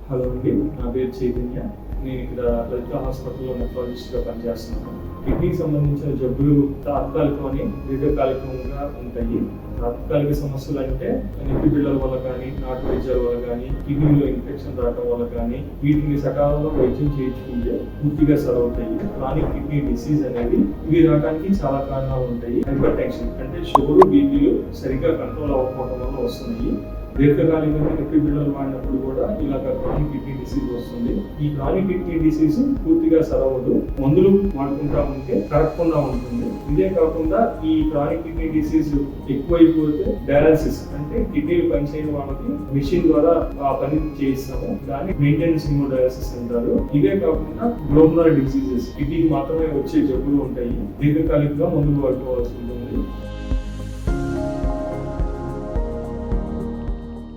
Hello అండి, నా పేరు చైతన్య. నేను ఇక్కడ లలిత హాస్పిటల్లో నెఫ్రాలజిస్ట్గా పనిచేస్తున్నాను. కిడ్నీకి సంబంధించిన జబ్బులు తాత్కాలికమని దీర్ఘకాలికంగా ఉంటాయి. తాత్కాలిక సమస్యలు అంటే నొప్పి బిళ్ళల వల్ల కానీ, నాటు వైద్యాల వల్ల కానీ, కిడ్నీలో ఇన్ఫెక్షన్ రావడం వల్ల కానీ, వీటిని సకాలంలో వైద్యం చేయించుకుంటే పూర్తిగా సరవుతాయి. క్రానిక్ కిడ్నీ డిసీజ్ అనేది ఇవి రావడానికి చాలా కారణాలు ఉంటాయి. హైపర్ టెన్షన్ అంటే షుగర్, బీపీలు సరిగ్గా కంట్రోల్ అవ్వకపోవడం వల్ల వస్తున్నాయి. దీర్ఘకాలికంగా నొప్పి బిళ్ళలు వాడినప్పుడు కూడా ఇలాగ క్రానిక్ కిడ్నీ డిసీజ్ వస్తుంది. ఈ క్రానిక్ కిడ్నీ డిసీజ్ పూర్తిగా సరవదు, మందులు వాడుకుంటా ఉంటే కరగకుండా ఉంటుంది. ఇదే కాకుండా ఈ క్రానిక్ కిడ్నీ డిసీజ్ ఎక్కువైపోతే డయాలసిస్ అంటే కిడ్నీలు పనిచేయని వాళ్ళకి మిషన్ ద్వారా ఆ పని చేయిస్తాము. దాన్ని మెయింటెనెన్స్ హెమోడయాలసిస్ అంటారు. ఇదే కాకుండా గ్లోమరల్ డిసీజెస్ కిడ్నీకి మాత్రమే వచ్చే జబ్బులు ఉంటాయి. దీర్ఘకాలికంగా మందులు వాడుకోవాల్సి ఉంటుంది.